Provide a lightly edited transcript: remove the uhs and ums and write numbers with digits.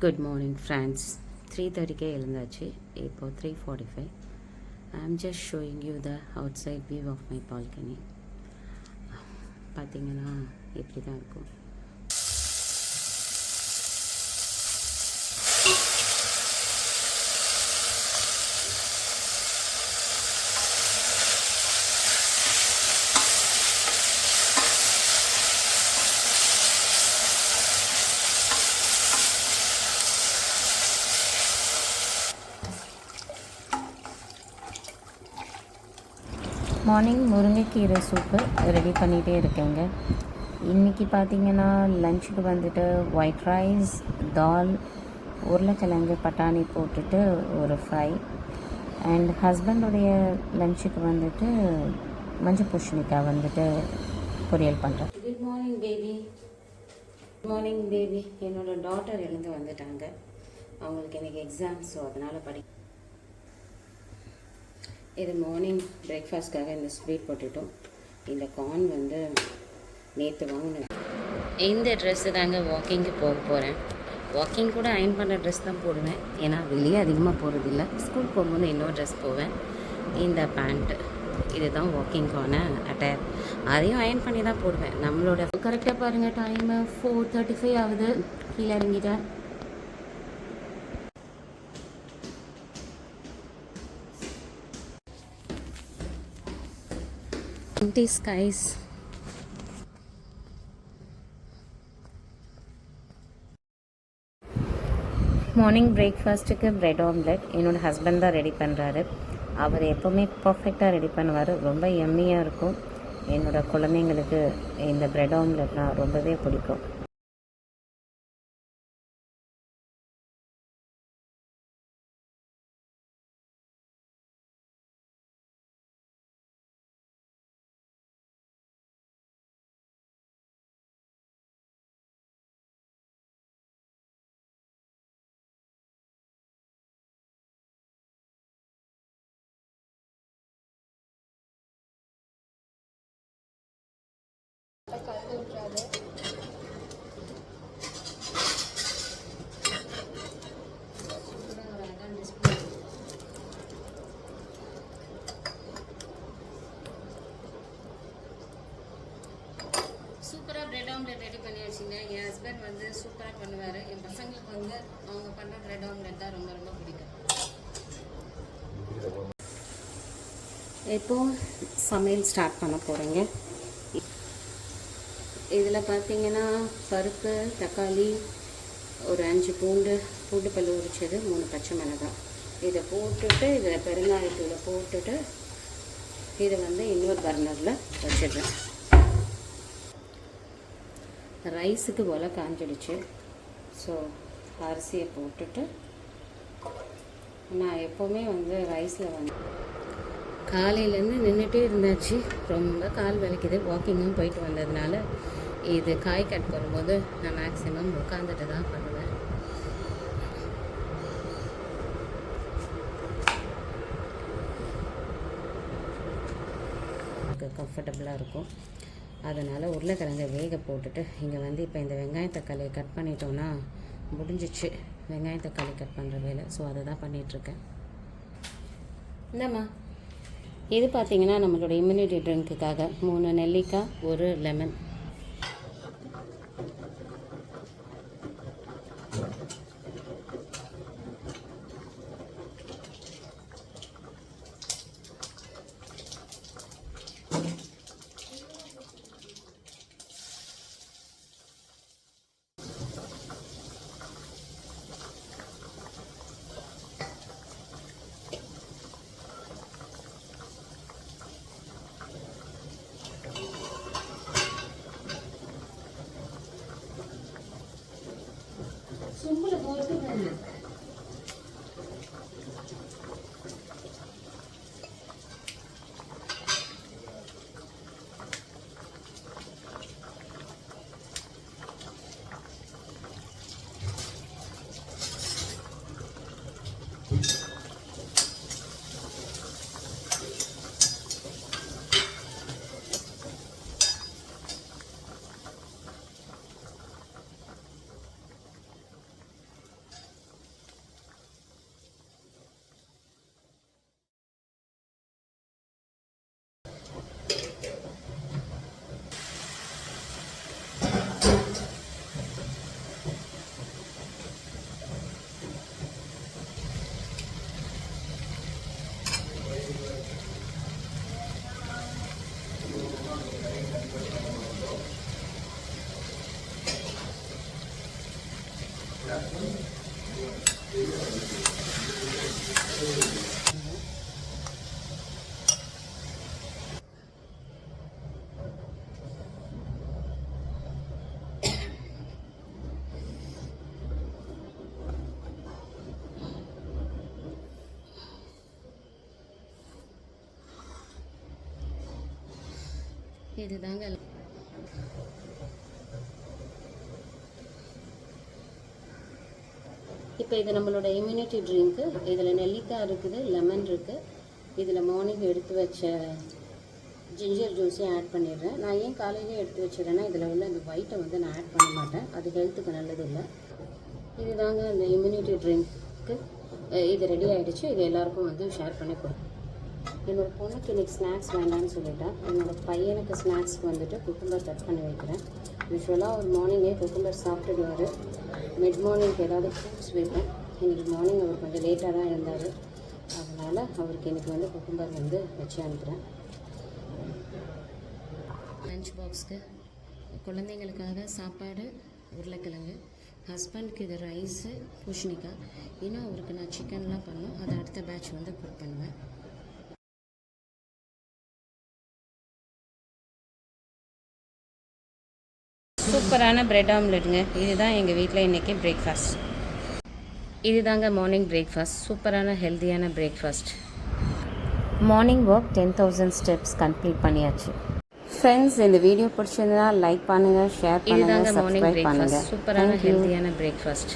Good morning friends. 3:30 எழுந்தாச்சு. இப்போ 3:45. I am just showing you the outside view of my balcony. பார்த்தீங்கன்னா இப்படி தான் இருக்கும். மார்னிங் முருங்கைக்கீரை சூப்பு ரெடி பண்ணிகிட்டே இருக்கேங்க. இன்றைக்கி பார்த்திங்கன்னா லஞ்சுக்கு வந்துட்டு ஒயிட் ரைஸ், தால், உருளைக்கிழங்கு பட்டாணி போட்டுட்டு ஒரு ஃப்ரை. அண்ட் ஹஸ்பண்டுடைய லஞ்சுக்கு வந்துட்டு மஞ்சள் பூசணிக்காய் வந்துட்டு பொரியல் பண்ணுறேன். Good morning baby. Good morning baby. என்னோடய டாட்டர் எழுந்து வந்துட்டாங்க. அவங்களுக்கு இன்றைக்கி எக்ஸாம், ஸோ அதனால் இது மார்னிங் பிரேக்ஃபாஸ்ட்காக இந்த ஸ்வீட் போட்டுட்டோம். இந்த கார்ன் வந்து நேற்று வாங்கினேன். இந்த ட்ரெஸ்ஸு தாங்க வாக்கிங்க்கு போக போகிறேன். வாக்கிங் கூட அயர்ன் பண்ணுற ட்ரெஸ் தான் போடுவேன், ஏன்னா வெளியே அதிகமாக போகிறதில்ல. ஸ்கூல் போகும்போது இன்னொரு ட்ரெஸ் போவேன். இந்த பேண்ட்டு இதுதான் வாக்கிங்க்கான அட்டையர். அதையும் அயர்ன் பண்ணி தான் போடுவேன். நம்மளோட கரெக்டாக பாருங்கள், டைமு 4:35 ஆகுது. கீழே இறங்கிட்டேன். Empty skies. மார்னிங் பிரேக்ஃபாஸ்ட்டுக்கு ப்ரெட் ஆம்லெட் என்னோடய ஹஸ்பண்ட் தான் ரெடி பண்ணுறாரு. அவர் எப்போவுமே பர்ஃபெக்டாக ரெடி பண்ணுவார். ரொம்ப எம்மியாக இருக்கும். என்னோடய குழந்தைங்களுக்கு இந்த ப்ரெட் ஆம்லெட்னால் ரொம்பவே பிடிக்கும். சூப்பராக ப்ரெட் ஆம்லெட் ரெடி பண்ணியாச்சுங்க. என் ஹஸ்பண்ட் வந்து சூப்பராக பண்ணுவார். என் பசங்களுக்கு வந்து அவங்க பண்ணுற ப்ரெட் ஆம்லெட் தான் ரொம்ப ரொம்ப பிடிக்கும். இப்போது சமையல் ஸ்டார்ட் பண்ண போகிறேங்க. இதில் பார்த்தீங்கன்னா பருப்பு, தக்காளி, ஒரு 5 பூண்டு பல் உரிச்சது, 3 பச்சை மிளகாய் இதை போட்டுட்டு இதில் பெருங்காயத்தூளை போட்டுட்டு இதை வந்து இன்னொரு பர்னரில் வச்சிடுறேன். ரைஸுக்கு போல் காஞ்சிடுச்சு. ஸோ அரிசியை போட்டுட்டு நான் எப்போவுமே வந்து ரைஸில் வந்து காலையிலேருந்து நின்றுட்டே இருந்தாச்சு. ரொம்ப கால் வலிக்குது. வாக்கிங்கும் போயிட்டு வந்ததுனால இது காய் கட் பண்ணும்போது நான் மேக்ஸிமம் உட்காந்துட்டு தான் பண்ணுவேன். கம்ஃபர்டபுளாக இருக்கும். அதனால் உருளைக்கிழங்கை வேக போட்டுட்டு இங்கே வந்து இப்போ இந்த வெங்காயம் தக்காளியை கட் பண்ணிட்டோன்னா முடிஞ்சிச்சு. வெங்காயம் தக்காளி கட் பண்ணுற வேலை. ஸோ அதை தான் பண்ணிகிட்ருக்கேன். இந்தம்மா இது பார்த்திங்கன்னா நம்மளோட இம்யூனிட்டி ட்ரிங்க்குக்காக 3 நெல்லிக்காய், 1 லெமன். சொம்பில் போட்டு இதுதாங்க இப்போ இது நம்மளோட இம்யூனிட்டி ட்ரிங்க்கு. இதில் நெல்லிக்காய் இருக்குது, லெமன் இருக்குது. இதில் மார்னிங் எடுத்து வச்ச ஜிஞ்சர் ஜூஸையும் ஆட் பண்ணிடுறேன். நான் ஏன் காலையிலே எடுத்து வச்சிடறேன்னா இதில் வந்து அந்த ஒயிட்டை வந்து நான் ஆட் பண்ண மாட்டேன், அது ஹெல்த்துக்கு நல்லது இல்லை. இதுதாங்க அந்த இம்யூனிட்டி ட்ரிங்க்கு. இது ரெடி ஆகிடுச்சு. இது எல்லாருக்கும் வந்து ஷேர் பண்ணி கொடுப்பேன். என்னோடய பொண்ணுக்கு இன்றைக்கி ஸ்நாக்ஸ் வேண்டாம்னு சொல்லிட்டேன். என்னோடய பையனுக்கு ஸ்நாக்ஸ்க்கு வந்துட்டு குக்கும்பர் கட் பண்ணி வைக்கிறேன். யூஸ்வலாக ஒரு மார்னிங்கே குக்கும்பர் சாப்பிட்டுடுவார். மிட் மார்னிங்க்கு ஏதாவது ஃப்ரூட்ஸ் வைப்பேன். இன்றைக்கி மார்னிங் அவர் கொஞ்சம் லேட்டாக தான் இருந்தார், அதனால் அவருக்கு இன்றைக்கி வந்து குக்கும்பர் வந்து வச்சு அனுப்புகிறேன். லஞ்ச் பாக்ஸ்க்கு குழந்தைங்களுக்காக சாப்பாடு, உருளைக்கிழங்கு. ஹஸ்பண்டுக்கு இது ரைஸு, பூஷணிக்காய். இன்னும் அவருக்கு நான் சிக்கன்லாம் பண்ணோம், அதை அடுத்த பேட்ச் வந்து குக் பண்ணுவேன். சூப்பரான பிரெட் ஆம்லெட்டுங்க. இதுதான் எங்கள் வீட்டில் இன்றைக்கி பிரேக்ஃபாஸ்ட். இதுதாங்க மார்னிங் பிரேக்ஃபாஸ்ட். சூப்பரான ஹெல்த்தியான breakfast. Morning walk 10,000 steps complete பண்ணியாச்சு. ஃப்ரெண்ட்ஸ், இந்த வீடியோ பிடிச்சிருந்தா லைக் பண்ணுங்கள், ஷேர் பண்ணுங்கள், சப்ஸ்கிரைப் பண்ணுங்கள். சூப்பரான ஹெல்த்தியான பிரேக்ஃபாஸ்ட்.